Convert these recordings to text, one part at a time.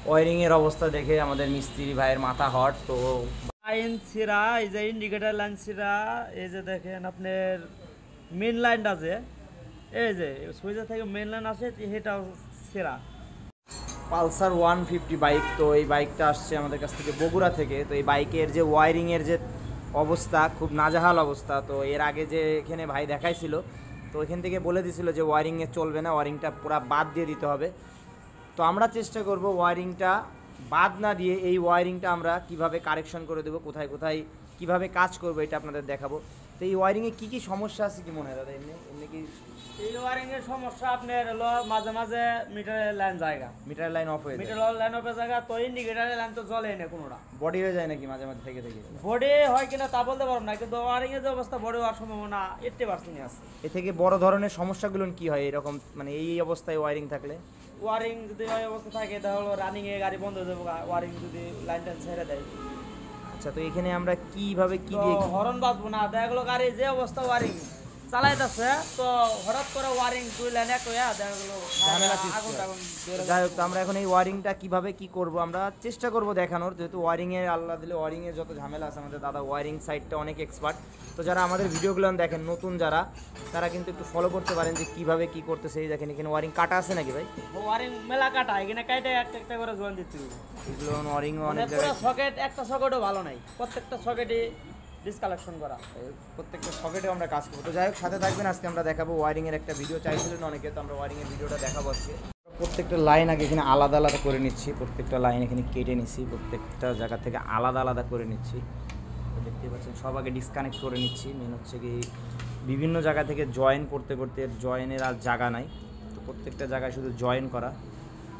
Wiring এর অবস্থা দেখে আমাদের মিস্ত্রি ভাইয়ের মাথা হট। তো লাইন ছিঁড়া, এই যে ইন্ডিকেটার লাইন ছিঁড়া, এই যে দেখেন আপনার মেন লাইনটা আছে, এই যে সুইচের থেকে মেন লাইন আসে সেটাও ছিঁড়া। পালসার 150 বাইক, তো এই বাইকটা আসছে আমাদের কাছ থেকে বগুড়া থেকে। তো এই বাইকের যে ওয়ারিংয়ের যে অবস্থা খুব নাজেহাল অবস্থা। তো এর আগে যে এখানে ভাই দেখাইছিল, তো এখান থেকে বলে দিছিল যে ওয়ারিংয়ে চলবে না, ওয়ারিংটা পুরো বাদ দিয়ে দিতে হবে। তো আমরা চেষ্টা করব ওয়ারিংটা বাদ না দিয়ে এই ওয়ারিংটা আমরা কিভাবে কারেকশন করে দেবো, কোথায় কোথায় কিভাবে কাজ করবো এটা আপনাদের দেখাবো। তো এই ওয়ারিংয়ে কী কী সমস্যা আছে কি মনে হয় দাদা? এমনি এমনি কি এই ওয়ারিং এর সমস্যা আপনার হলো মাঝে মাঝে মিটারের লাইন জায়গা, মিটার লাইন অফ হয়ে যায়, মিটার লাইন অফের জায়গা, তো ইন্ডিকেটারের লাইন তো জ্বলে না কোনোটা। বডি হয়ে যায় নাকি মাঝে মাঝে থেকে থেকে? বডি হয় কিনা তা বলতে পারবো না, কিন্তু ওয়ারিং এর যে অবস্থা বডি হওয়ার সম্ভাবনা 80% আছে। এ থেকে বড় ধরনের সমস্যাগুলো কি হয় এরকম, মানে এই অবস্থায় ওয়ারিং থাকলে? ওয়ারিং যদি ওই অবস্থা থাকে তাহলে রানিং এ গাড়ি বন্ধ হয়ে যাবে, ওয়ারিং যদি লাইন টাইন ছেড়ে দেয়। আচ্ছা, তো এখানে আমরা কিভাবে কি তো দিয়ে হরন বাজবো না, দেখা গেলো গাড়ি যে অবস্থা ওয়ারিং চালাইতেছে, তো হঠাৎ করে ওয়ারিং দুই লাইন এক হইয়া দেখা গেলো ঝামেলা সৃষ্টি আগুন হয়। টাগুন বেরো যাই হোক, তো আমরা এখন এই ওয়ারিংটা কিভাবে কি করব আমরা চেষ্টা করব দেখানোর, যেহেতু ওয়ারিংয়ের আল্লাহ দিলে ওয়ারিংয়ের যত ঝামেলা আছে আমাদের দাদা ওয়ারিং সাইডটা অনেক এক্সপার্ট। তো যারা আমাদের ভিডিওগুলো দেখেন নতুন যারা, তারা কিন্তু একটু ফলো করতে পারেন যে কিভাবে কি করতেছে। এই দেখেন এখানে ওয়ারিং কাটা আছে নাকি ভাই? ওয়ারিং মেলা কাটা, এখানে কাটে একটা একটা করে জয়েন দিতে হবে। এগুলো ওয়ারিং মানে অনেক পুরো জায়গায়, সকেট, একটা সকেটও ভালো নাই, প্রত্যেকটা সকেটে ডিসকালেকশন করা। প্রত্যেকটা সকেটে আমরা কাজ করবো। তো যাই হোক, সাথে থাকবেন, আজকে আমরা দেখাবো ওয়ারিংয়ের একটা ভিডিও চাইছিলেন অনেকে, তো আমরা ওয়ারিংয়ের ভিডিওটা দেখাবো আজকে। প্রত্যেকটা লাইন আগে এখানে আলাদা আলাদা করে নিচ্ছি, প্রত্যেকটা লাইন এখানে কেটে নিচ্ছি, প্রত্যেকটা জায়গা থেকে আলাদা আলাদা করে নিচ্ছি। তো দেখতে পাচ্ছেন সব আগে ডিসকানেক্ট করে নিচ্ছি। মেন হচ্ছে কি বিভিন্ন জায়গা থেকে জয়েন করতে করতে জয়েনের আর জায়গা নাই, তো প্রত্যেকটা জায়গায় শুধু জয়েন করা।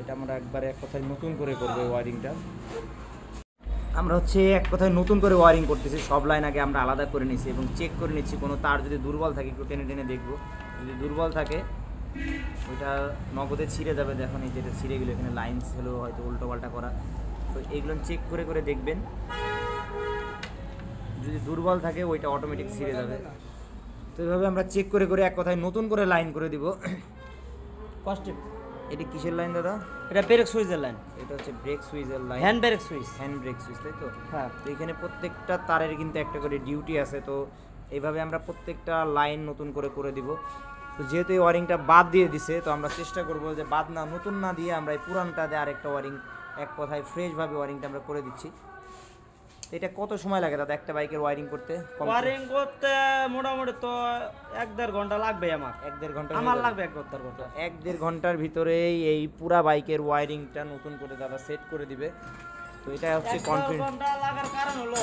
এটা আমরা একবারে এক কথায় নতুন করে করবো ওয়ারিংটা। আমরা হচ্ছে এক কথায় নতুন করে ওয়ারিং করতেছি, সব লাইন আগে আমরা আলাদা করে নিচ্ছি এবং চেক করে নিচ্ছি কোনো তার যদি দুর্বল থাকে একটু টেনে টেনে দেখবো। যদি দুর্বল থাকে ওইটা নগদে ছিঁড়ে যাবে। দেখুন এই যেটা ছিঁড়ে গেলো, এখানে লাইন ছিল হয়তো উল্টো পাল্টা করা, তো এইগুলো চেক করে করে দেখবেন। যদি দুর্বল থাকে ওইটা অটোমেটিক ছিঁড়ে যাবে। তো এইভাবে আমরা চেক করে করে এক কথায় নতুন করে লাইন করে দিব। কস্টিপ, এটা কিসের লাইন দাদা? এটা ব্রেক সুইচের লাইন, এটা হচ্ছে ব্রেক সুইচের line, hand brake switch. Hand brake switch, তাই তো? হ্যাঁ। তো এখানে প্রত্যেকটা তারের কিন্তু একটা করে ডিউটি আছে। তো এইভাবে আমরা প্রত্যেকটা লাইন নতুন করে করে দিব। তো যেহেতু এই ওয়ারিংটা বাদ দিয়ে দিছে, তো আমরা চেষ্টা করবো যে বাদ না, নতুন না দিয়ে আমরা এই পুরানটা দিয়ে আরেকটা ওয়ারিং এক কথায় ফ্রেশভাবে ওয়ারিংটা আমরা করে দিচ্ছি। তো এটা কত সময় লাগে দাদা একটা বাইকের ওয়ারিং করতে? ওয়ারিং করতে মোটামুটি তো 1-1.5 ঘন্টা লাগবে আমার। 1-1.5 ঘন্টা আমার লাগবে 1-1.5 ঘন্টা। 1-1.5 ঘন্টার ভিতরেই এই পুরা বাইকের ওয়ারিংটা নতুন করে দাদা সেট করে দিবে। তো এটা হচ্ছে 1-1.5 কনফিডেন্ট। ঘন্টা লাগার কারণ হলো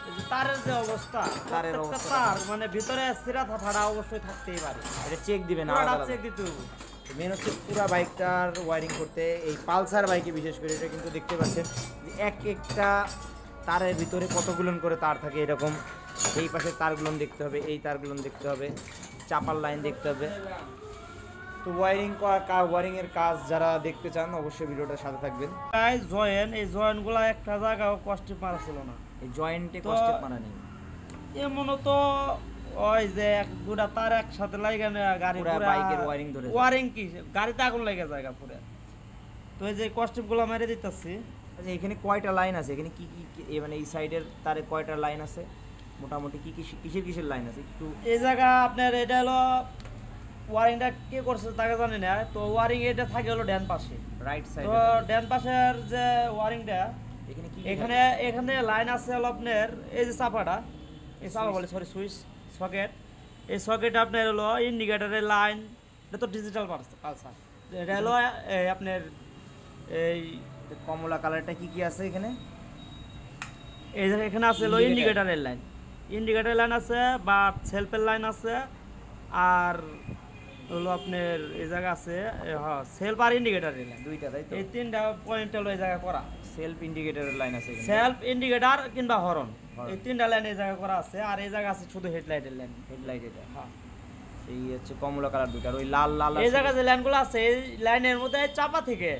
এই যে তারের যে অবস্থা, তারের প্রত্যেকটা অবস্থা তার মানে ভিতরে ছিঁড়া ফাটা অবশ্যই থাকতেই পারে, এটা চেক দিবেন পুরোটা আলাদা চেক আলাদা। দিতে হবে। মেন হচ্ছে পুরা বাইকটার ওয়ারিং করতে, এই পালসার বাইকে বিশেষ করে এটা কিন্তু দেখতে পাচ্ছেন যে এক একটা তারের ভিতরে কতগুলো করে তার থাকে এরকম। এই পাশে তারগুলো দেখতে হবে, এই তারগুলো দেখতে হবে, চাপার লাইন দেখতে হবে। তো ওয়ারিংয়ের কাজ যারা দেখতে চান অবশ্যই ভিডিওটার সাথে থাকবেন। গাইস জয়েন, এই জয়েনগুলো একটা জায়গাও কষ্টে পারা ছিল না, এই জয়েন্টে তো কষ্টে মানা নেই, এমনও তো ওই যে দুটা তার একসাথে লাগে না গাড়ি পুরা পুরা বাইকের ওয়ারিং ধরে যায়। ওয়ারিং কি গাড়িতে আগুন লেগে জায়গা পুরো। তো এই যে কস্টিপগুলো মেরে দিতেছি। আচ্ছা, এখানে কয়টা লাইন আছে? এখানে কি মানে এই সাইডের তারে কয়টা লাইন আছে মোটামুটি? কি কি কিসের কিসের লাইন আছে একটু? এই জায়গা আপনার এটা হলো ওয়ারিংটা কে করছে তাকে জানি না, তো ওয়ারিং এটা থাকে হলো ডান পাশে, রাইট তো সাইডে ডান পাশের যে ওয়ারিংটা এখানে কি এখানে এখানে লাইন আছে হলো আপনার এই যে চাপাটা, এই চাপা বলে সরি সুইচ সকেট, এই সকেট আপনার হলো ইন্ডিকেটারের লাইন। এটা তো ডিজিটাল পালসার, এটা হলো আপনার এই কমলা কালারটা কি কি আছে এখানে? এই যে এখানে আছে হলো ইন্ডিকেটারের লাইন, ইন্ডিকেটারের লাইন আছে বা সেলফের লাইন আছে, আর হলো আপনার এই জায়গা আছে হ্যাঁ সেলফ আর ইন্ডিকেটারের লাইন, দুইটা, তাই তো? এই তিনটা পয়েন্ট হলো এই জায়গা করা। সেলফ ইন্ডিকেটরের লাইন আছে এখানে, সেলফ ইন্ডিকেটর কিংবা হরন, এই তিনটা লাইন এই জায়গা করা আছে, আর এই জায়গা আছে শুধু হেডলাইটের লাইন। হেডলাইট এটা, হ্যাঁ এই হচ্ছে কমলা কালার দুইটা, আর ওই লাল লাল এই জায়গা যে লাইনগুলো আছে এই লাইনের মধ্যে চাপা থেকে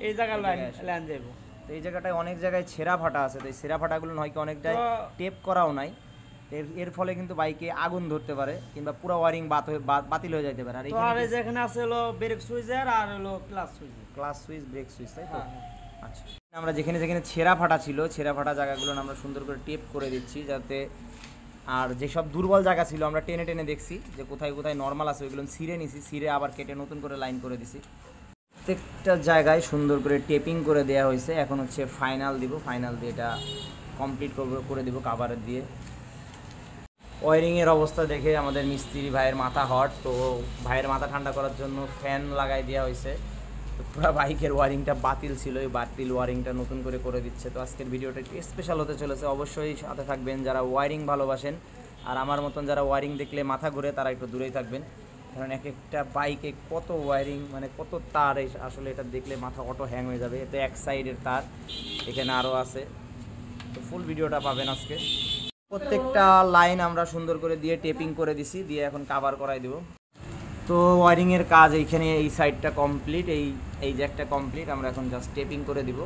এই জায়গার লাইন লাইন দেবো। তো এই জায়গাটায় অনেক জায়গায় ছেঁড়া ফাটা আছে, তো এই ছেঁড়া ফাটাগুলো হয় কি অনেকটাই তো টেপ করাও নাই, এর ফলে কিন্তু বাইকে আগুন ধরতে পারে কিংবা পুরো ওয়ারিং বাতিল হয়ে যেতে পারে। আর তো আর এই যে এখানে আছে হলো ব্রেক সুইচের আর হলো clutch switch, clutch switch, brake switch, তাই তো? হ্যাঁ। আচ্ছা, আমরা যেখানে যেখানে ছেঁড়া ফাটা ছিল, ছেঁড়া ফাটা জায়গাগুলো আমরা সুন্দর করে টেপ করে দিচ্ছি, যাতে আর যেসব দুর্বল জায়গা ছিল আমরা টেনে টেনে দেখছি যে কোথায় কোথায় নর্মাল আছে, ওইগুলো ছিঁড়ে নিছি, ছিঁড়ে আবার কেটে নতুন করে লাইন করে দিছি। প্রত্যেকটা জায়গায় সুন্দর করে টেপিং করে দেওয়া হয়েছে। এখন হচ্ছে ফাইনাল দিব, ফাইনাল দিয়ে এটা কমপ্লিট করে দেবো কাভারের দিয়ে। ওয়ারিংয়ের অবস্থা দেখে আমাদের মিস্ত্রি ভাইয়ের মাথা হট, তো ভাইয়ের মাথা ঠান্ডা করার জন্য ফ্যান লাগাই দেওয়া হয়েছে। তো পুরো বাইকের ওয়ারিংটা বাতিল ছিল, এই বাতিল ওয়ারিংটা নতুন করে দিচ্ছে। তো আজকের ভিডিওটা একটু স্পেশাল হতে চলেছে, অবশ্যই সাথে থাকবেন যারা ওয়ারিং ভালোবাসেন। আর আমার মতন যারা ওয়ারিং দেখলে মাথা ঘুরে তারা একটু দূরেই থাকবেন, কারণ এক একটা বাইকে কত ওয়ারিং, মানে কত তার, আসলে এটা দেখলে মাথা অটো হ্যাং হয়ে যাবে। এতে এক সাইডের তার, এখানে আরও আছে। তো ফুল ভিডিওটা পাবেন আজকে। প্রত্যেকটা লাইন আমরা সুন্দর করে দিয়ে টেপিং করে দিছি, দিয়ে এখন কাভার করাই দেব। তো ওয়ারিংয়ের কাজ এইখানে এই সাইডটা কমপ্লিট, এই জ্যাকটা কমপ্লিট, আমরা এখন জাস্ট টেপিং করে দিব।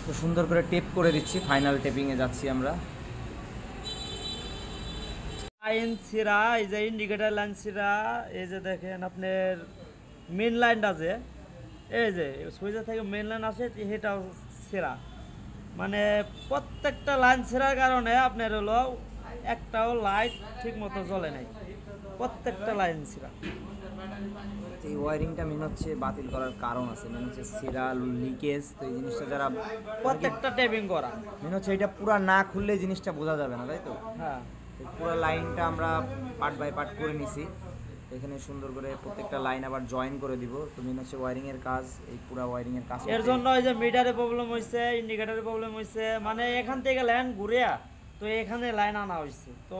তো সুন্দর করে টেপ করে দিচ্ছি, ফাইনাল টেপিংয়ে যাচ্ছি আমরা। লাইন ছিঁড়া, এই যে ইন্ডিকেটার লাইন ছিঁড়া, এই যে দেখেন আপনার মেন লাইনটা আছে, এই যে সুইচের থেকে মেন লাইন আসে সেটাও ছিঁড়া। মানে প্রত্যেকটা লাইন ছেঁড়ার কারণে আপনার হলো একটাও লাইট ঠিক মতো জ্বলে নাই, প্রত্যেকটা লাইন ছেঁড়া। এই ওয়ারিংটা মেন হচ্ছে বাতিল করার কারণ আছে, মেন হচ্ছে ছেঁড়া, লিকেজ। তো এই জিনিসটা যারা প্রত্যেকটা টেপিং করা, মেন হচ্ছে এটা পুরো না খুললে জিনিসটা বোঝা যাবে না, তাই তো? হ্যাঁ, পুরো লাইনটা আমরা পার্ট বাই পার্ট করে নিছি। এখানে সুন্দর করে প্রত্যেকটা লাইন আবার জয়েন করে দিব। তো মেন হচ্ছে ওয়ারিংয়ের কাজ, এই পুরো ওয়ারিংয়ের কাজ। এর জন্য ওই যে মিটারে প্রবলেম হয়েছে, ইন্ডিকেটারে প্রবলেম হয়েছে, মানে এখান থেকে লাইন ঘুরে তো এখানে লাইন আনা হয়েছে। তো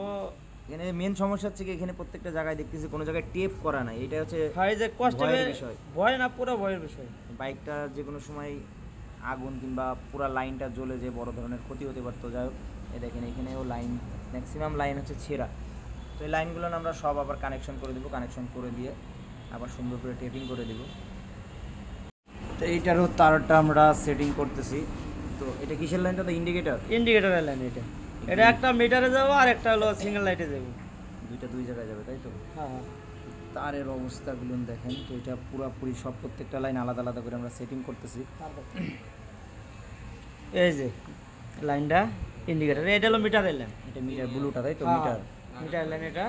এখানে মেন সমস্যা হচ্ছে কি, এখানে প্রত্যেকটা জায়গায় দেখতেছি কোনো জায়গায় টেপ করা নাই। এটা হচ্ছে হয় যে ভয়ের বিষয়, ভয় না, পুরো ভয়ের বিষয়। বাইকটা যে কোনো সময় আগুন কিংবা পুরো লাইনটা জ্বলে যে বড় ধরনের ক্ষতি হতে পারতো। যাই হোক, দেখেন এখানেও লাইন, ম্যাক্সিমাম লাইন হচ্ছে ছেঁড়া। তো এই লাইনগুলো আমরা সব আবার কানেকশন করে দেবো, কানেকশন করে দিয়ে আবার সুন্দর করে টেপিং করে দেবো। তো এইটারও তারটা আমরা সেটিং করতেছি। তো এটা কিসের লাইনটা? তো ইন্ডিকেটারের লাইন এটা, এটা একটা মিটারে যাবো আর একটা হলো সিঙ্গেল লাইটে যাবো, দুইটা দুই জায়গায় যাবে, তাই তো? হ্যাঁ হ্যাঁ। তারের অবস্থাগুলো দেখেন। তো এটা পুরোপুরি সব প্রত্যেকটা লাইন আলাদা আলাদা করে আমরা সেটিং করতেছি। এই যে লাইনটা ইন্ডিকেটার, এটা হলো মিটারের লাইন, এটা মিটার ব্লুটা, তাই তো? মিটার লাইন এটা।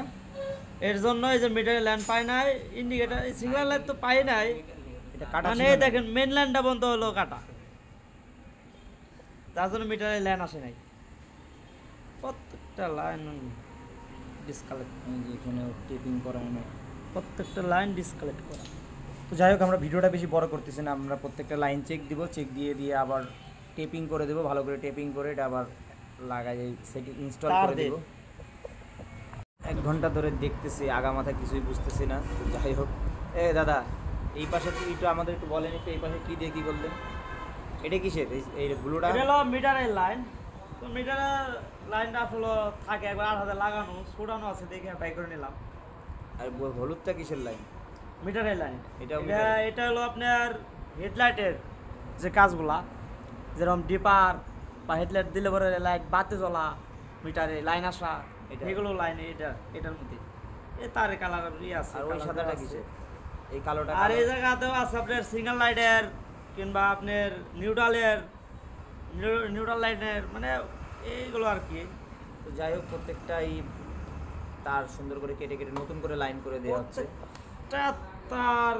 এর জন্য এই যে মিটারের লাইন পাই নাই, ইন্ডিকেটার সিঙ্গেল লাইন তো পাই নাই। এটা কাটা মানে দেখেন মেন লাইনটা বন্ধ হলো কাটা, তার জন্য মিটারের লাইন আসে নাই। প্রত্যেকটা লাইন ডিসকালেক্ট, এখানে টেপিং করা হয়, প্রত্যেকটা লাইন ডিসকালেক্ট করা। তো যাই হোক, আমরা ভিডিওটা বেশি বড় করতেছি না, আমরা প্রত্যেকটা লাইন চেক দিব, চেক দিয়ে আবার টেপিং করে দেবো, ভালো করে টেপিং করে এটা আবার লাগাই সেটি ইনস্টল করে দেবো। 1 ঘন্টা ধরে দেখতেছি, আগা মাথা কিছুই বুঝতেছি না। তো যাই হোক, দাদা এই পাশে একটু আমাদের একটু বলেন, একটু এই পাশে কী দিয়ে কী করলেন? এটা কিসের এই ব্লুটা? এটা হলো মিটারের লাইন। তো মিটারের লাইনটা আসলে থাকে একবার 8,000 লাগানো, ছুটানো আছে, দেখে বাই করে নিলাম। আর হলুদটা কিসের লাইন? মিটারের লাইন। এটা এটা হলো আপনার হেডলাইটের যে কাজগুলা, যেরকম ডিপার বা হেডলাইট দিলে পরে লাইট বাতি জ্বলা, মিটারে লাইন আসা, এগুলো লাইন এটার মধ্যে। এই তারে কালার আছে। আর ওই সাদাটা কিসের? এই কালোটা? আর এই জায়গাতেও আছে আপনার সিঙ্গেল লাইটের কিংবা আপনার নিউট্রাল লাইটের, মানে এইগুলো আর কি। তো যাই হোক, প্রত্যেকটাই তার সুন্দর করে কেটে কেটে নতুন করে লাইন করে দেওয়া হচ্ছে। তার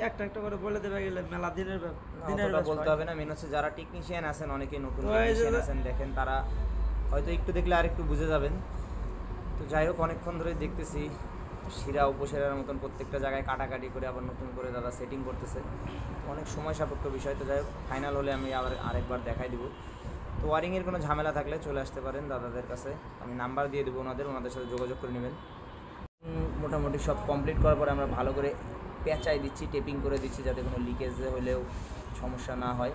একটা একটা করে বলে দেবে গেলে মেলা দিনের বলতে হবে না। মেন হচ্ছে যারা টেকনিশিয়ান আছেন, অনেকে নতুন টেকনিশিয়ান আছেন, দেখেন তারা হয়তো একটু দেখলে আর একটু বুঝে যাবেন। তো যাই হোক, অনেকক্ষণ ধরে দেখতেছি শিরা উপশিরার মতন প্রত্যেকটা জায়গায় কাটাকাটি করে আবার নতুন করে দাদা সেটিং করতেছে। অনেক সময় সাপেক্ষ বিষয়। তো যাই হোক, ফাইনাল হলে আমি আরেকবার দেখাই দিব। তো ওয়ারিংয়ের কোনো ঝামেলা থাকলে চলে আসতে পারেন দাদাদের কাছে, আমি নাম্বার দিয়ে দেবো ওনাদের সাথে যোগাযোগ করে নেবেন। মোটামুটি সব কমপ্লিট করার পরে আমরা ভালো করে পেঁচাই দিচ্ছি, টেপিং করে দিচ্ছি, যাতে কোনো লিকেজ হলেও সমস্যা না হয়।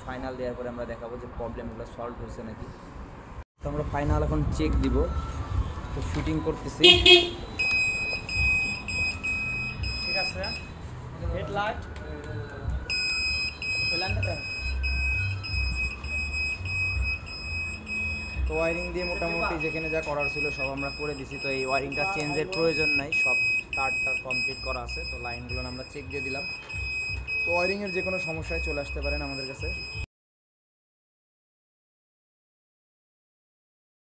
ফাইনাল দেওয়ার পরে আমরা দেখাবো যে প্রবলেমগুলো সলভ হয়েছে নাকি। তো আমরা ফাইনাল এখন চেক দিব। তো ফিটিং করতেছি, ঠিক আছে। হেডলাইট তো ওয়ারিং দিয়ে মোটামুটি যেখানে যা করার ছিল সব আমরা করে দিছি। তো এই ওয়ারিংটা চেঞ্জের প্রয়োজন নাই, সব তারটা কমপ্লিট করা আছে। তো লাইনগুলো আমরা চেক দিয়ে দিলাম। তো ওয়ারিংয়ের যে কোনো সমস্যায় চলে আসতে পারেন আমাদের কাছে।